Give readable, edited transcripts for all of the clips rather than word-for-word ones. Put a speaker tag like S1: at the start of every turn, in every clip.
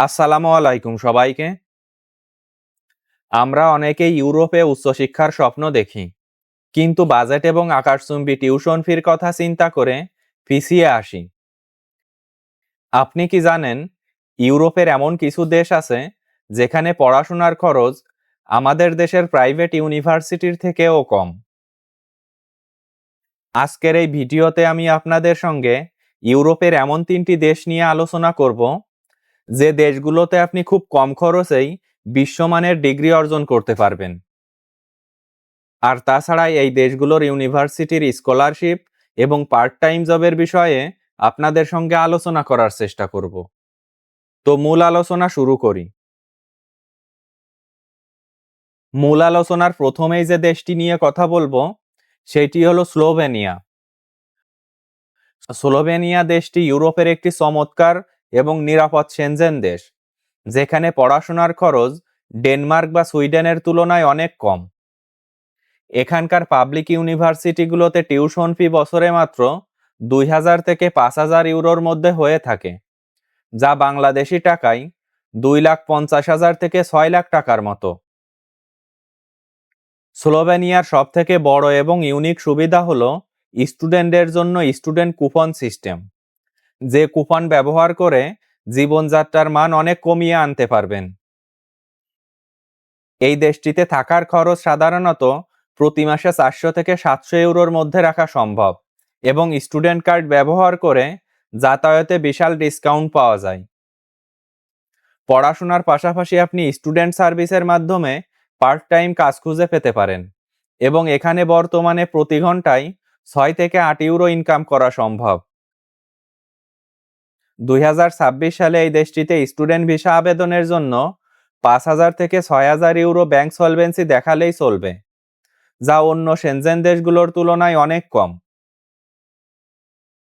S1: আসসালামু আলাইকুম সবাইকে। আমরা অনেকেই ইউরোপে উচ্চশিক্ষার স্বপ্ন দেখি, কিন্তু বাজেট এবং আকাশচুম্বী টিউশন ফির কথা চিন্তা করে পিছিয়ে আসি। আপনি কি জানেন, ইউরোপের এমন কিছু দেশ আছে যেখানে পড়াশোনার খরচ আমাদের দেশের প্রাইভেট ইউনিভার্সিটির থেকেও কম? আজকের এই ভিডিওতে আমি আপনাদের সঙ্গে ইউরোপের এমন 3টি দেশ নিয়ে আলোচনা করব, যে দেশগুলোতে আপনি খুব কম খরচেই বিশ্বমানের ডিগ্রি অর্জন করতে পারবেন। আর তাছাড়া এই দেশগুলোর ইউনিভার্সিটির স্কলারশিপ এবং পার্ট টাইম জবের বিষয়ে আপনাদের সঙ্গে আলোচনা করার চেষ্টা করব। তো মূল আলোচনা শুরু করি। মূল আলোচনার প্রথমেই যে দেশটি নিয়ে কথা বলবো সেটি হলো স্লোভেনিয়া। স্লোভেনিয়া দেশটি ইউরোপের একটি চমৎকার এবং নিরাপদ সেনজেন দেশ, যেখানে পড়াশোনার খরচ ডেনমার্ক বা সুইডেনের তুলনায় অনেক কম। এখানকার পাবলিক ইউনিভার্সিটিগুলোতে টিউশন ফি বছরে মাত্র 2000 থেকে 5000 ইউরোর মধ্যে হয়ে থাকে, যা বাংলাদেশি টাকায় 2,50,000 থেকে 6 লাখ টাকার মতো। স্লোভেনিয়ার সবথেকে বড় এবং ইউনিক সুবিধা হলো স্টুডেন্টদের জন্য স্টুডেন্ট কুপন সিস্টেম, যে কুপন ব্যবহার করে জীবনযাত্রার মান অনেক কমিয়ে আনতে পারবেন। এই দেশটিতে থাকার খরচ সাধারণত প্রতি মাসে 400 থেকে 700 ইউরোর মধ্যে রাখা সম্ভব, এবং স্টুডেন্ট কার্ড ব্যবহার করে যাতায়াতে বিশাল ডিসকাউন্ট পাওয়া যায়। পড়াশোনার পাশাপাশি আপনি স্টুডেন্ট সার্ভিসের মাধ্যমে পার্ট টাইম কাজ খুঁজে পেতে পারেন, এবং এখানে বর্তমানে প্রতি ঘন্টায় 6 থেকে 8 ইউরো ইনকাম করা সম্ভব। 2026 সালে এই দেশটিতে স্টুডেন্ট ভিসা আবেদনের জন্য 5,000 থেকে 6,000 ইউরো ব্যাংক সলভেন্সি দেখালেই চলবে, যা অন্য সেনজেন দেশগুলোর তুলনায় অনেক কম।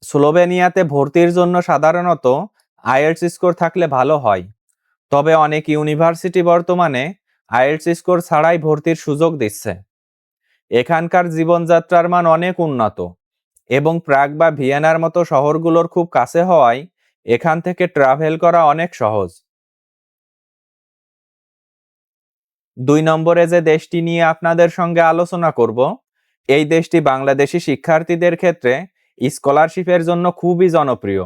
S1: স্লোভেনিয়াতে ভর্তির জন্য সাধারণত আইএলটিএস স্কোর থাকলে ভালো হয়, তবে অনেক ইউনিভার্সিটি বর্তমানে আইএলটিএস স্কোর ছাড়াই ভর্তির সুযোগ দিচ্ছে। এখানকার জীবনযাত্রার মান অনেক উন্নত, এবং প্রাগ বা ভিয়েনার মতো শহরগুলোর খুব কাছে হওয়ায় এখান থেকে ট্রাভেল করা অনেক সহজ। 2 নম্বরে যে দেশটি নিয়ে আপনাদের সঙ্গে আলোচনা করব, এই দেশটি বাংলাদেশি শিক্ষার্থীদের ক্ষেত্রে স্কলারশিপের জন্য খুবই জনপ্রিয়।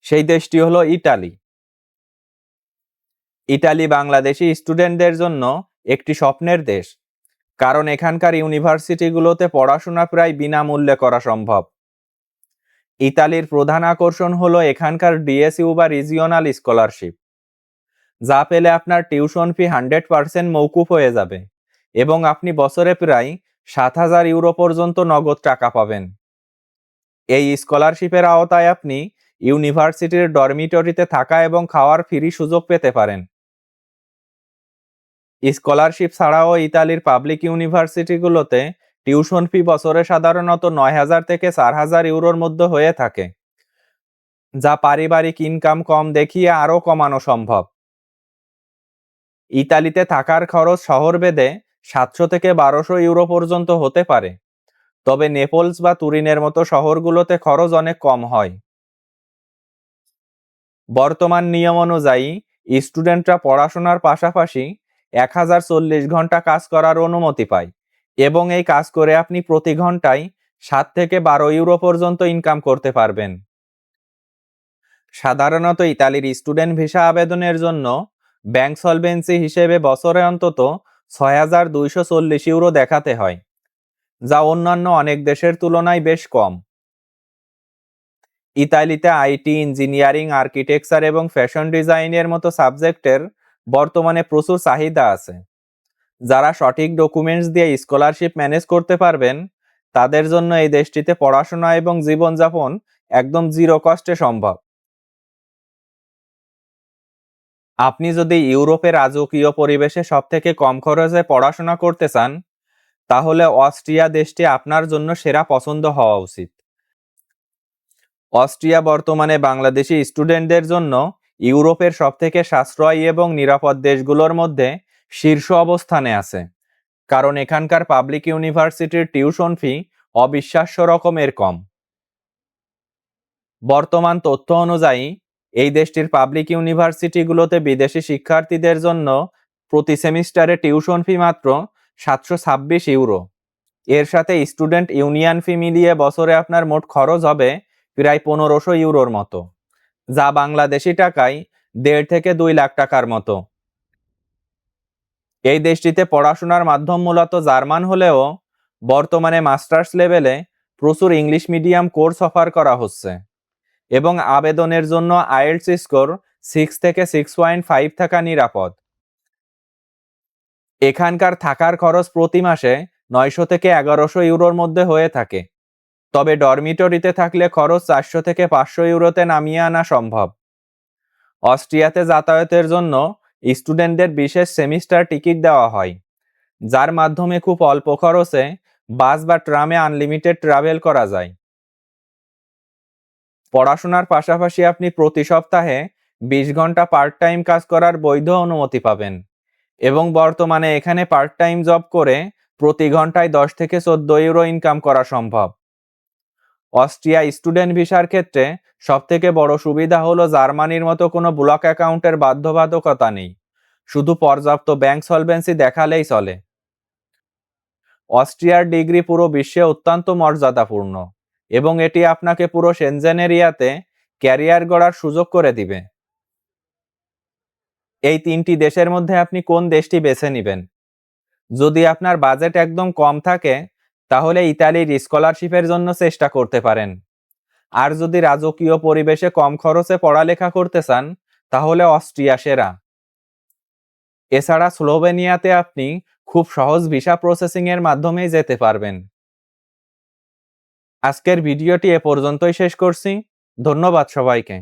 S1: সেই দেশটি হলো ইতালি। ইতালি বাংলাদেশি স্টুডেন্টদের জন্য একটি স্বপ্নের দেশ, কারণ এখানকার ইউনিভার্সিটিগুলোতে পড়াশোনা প্রায় বিনামূল্যে করা সম্ভব। ইতালির প্রধান আকর্ষণ হলো এখানকার ডিএসইউ বা রিজিওনাল স্কলারশিপ, যা পেলে আপনার টিউশন ফি 100% মওকুফ হয়ে যাবে, এবং আপনি বছরে প্রায় 7,000 ইউরো পর্যন্ত নগদ টাকা পাবেন। এই স্কলারশিপের আওতায় আপনি ইউনিভার্সিটির ডরমিটরিতে থাকা এবং খাওয়ার ফ্রি সুযোগ পেতে পারেন। স্কলারশিপ ছাড়াও ইতালির পাবলিক ইউনিভার্সিটিগুলোতে টিউশন ফি বছরে সাধারণত 9,000 থেকে 4,000 ইউরোর মধ্যে হয়ে থাকে, যা পারিবারিক ইনকাম কম দেখিয়ে আরও কমানো সম্ভব। ইতালিতে থাকার খরচ শহরভেদে 700 থেকে 1200 ইউরো পর্যন্ত হতে পারে, তবে নেপলস বা তুরিনের মতো শহরগুলোতে খরচ অনেক কম হয়। বর্তমান নিয়ম অনুযায়ী স্টুডেন্টরা পড়াশোনার পাশাপাশি 1040 ঘন্টা কাজ করার অনুমতি পায়, এবং এই কাজ করে আপনি প্রতি ঘন্টায় 7 থেকে 12 ইউরো পর্যন্ত ইনকাম করতে পারবেন। সাধারণত ইতালির স্টুডেন্ট ভিসা আবেদনের জন্য ব্যাংক সলভেন্সি হিসেবে বছরে অন্তত 6,240 ইউরো দেখাতে হয়, যা অন্যান্য অনেক দেশের তুলনায় বেশ কম। ইতালিতে আইটি, ইঞ্জিনিয়ারিং, আর্কিটেকচার এবং ফ্যাশন ডিজাইনের মতো সাবজেক্টের বর্তমানে প্রচুর চাহিদা আছে। যারা সঠিক ডকুমেন্টস দিয়ে স্কলারশিপ ম্যানেজ করতে পারবেন, তাদের জন্য এই দেশটিতে পড়াশোনা এবং জীবনযাপন একদম জিরো কস্টে সম্ভব। আপনি যদি ইউরোপের রাজকীয় পরিবেশে সবথেকে কম খরচে পড়াশোনা করতে চান, তাহলে অস্ট্রিয়া দেশটি আপনার জন্য সেরা পছন্দ হওয়া উচিত। অস্ট্রিয়া বর্তমানে বাংলাদেশি স্টুডেন্টদের জন্য ইউরোপের সবথেকে সাশ্রয়ী এবং নিরাপদ দেশগুলোর মধ্যে শীর্ষ অবস্থানে আছে, কারণ এখানকার পাবলিক ইউনিভার্সিটির টিউশন ফি অবিশ্বাস্য রকমের কম। বর্তমান তথ্য অনুযায়ী এই দেশটির পাবলিক ইউনিভার্সিটিগুলোতে বিদেশি শিক্ষার্থীদের জন্য প্রতি সেমিস্টারে টিউশন ফি মাত্র 726 ইউরো। এর সাথে স্টুডেন্ট ইউনিয়ন ফি মিলিয়ে বছরে আপনার মোট খরচ হবে প্রায় 1500 ইউরোর মতো, যা বাংলাদেশি টাকায় 1.5 থেকে 2 লাখ টাকার মতো। এই দেশটিতে পড়াশোনার মাধ্যম মূলত জার্মান হলেও বর্তমানে মাস্টার্স লেভেলে প্রচুর ইংলিশ মিডিয়াম কোর্স অফার করা হচ্ছে এবং আবেদনের জন্য আইএলটিএস স্কোর 6 থেকে 6.5 থাকা নিরাপদ। এখানকার থাকার খরচ প্রতি মাসে 900 থেকে 1100 ইউরোর মধ্যে হয়ে থাকে, তবে ডরমিটরিতে থাকলে খরচ 400 থেকে 500 ইউরোতে নামিয়ে আনা সম্ভব। অস্ট্রিয়াতে যাতায়াতের জন্য স্টুডেন্টদের বিশেষ সেমিস্টার টিকিট দেওয়া হয়, যার মাধ্যমে খুব অল্প খরচে বাস বা ট্রামে আনলিমিটেড ট্রাভেল করা যায়। পড়াশোনার পাশাপাশি আপনি প্রতি সপ্তাহে 20 ঘন্টা পার্ট টাইম কাজ করার বৈধ অনুমতি পাবেন এবং বর্তমানে এখানে পার্ট টাইম জব করে প্রতি ঘন্টায় 10 থেকে 14 ইউরো ইনকাম করা সম্ভব। অস্ট্রিয়া স্টুডেন্ট ভিসার ক্ষেত্রে সবথেকে বড় সুবিধা হলো জার্মানির মতো কোনো ব্লক অ্যাকাউন্টের বাধ্যবাধকতা নেই, শুধু পর্যাপ্ত ব্যাংক সলভেন্সি দেখালেই চলে। অস্ট্রিয়ার ডিগ্রি পুরো বিশ্বে অত্যন্ত মর্যাদাপূর্ণ এবং এটি আপনাকে পুরো সেনজেন এরিয়াতে ক্যারিয়ার গড়ার সুযোগ করে দিবে। এই 3টি দেশের মধ্যে আপনি কোন দেশটি বেছে নেবেন? যদি আপনার বাজেট একদম কম থাকে তাহলে ইতালির স্কলারশিপের জন্য চেষ্টা করতে পারেন, আর যদি রাজকীয় পরিবেশে কম খরচে পড়ালেখা করতে চান তাহলে অস্ট্রিয়া সেরা। এছাড়া স্লোভেনিয়াতে আপনি খুব সহজ ভিসা প্রসেসিং এর মাধ্যমেই যেতে পারবেন। আজকের ভিডিওটি এ পর্যন্তই শেষ করছি। ধন্যবাদ সবাইকে।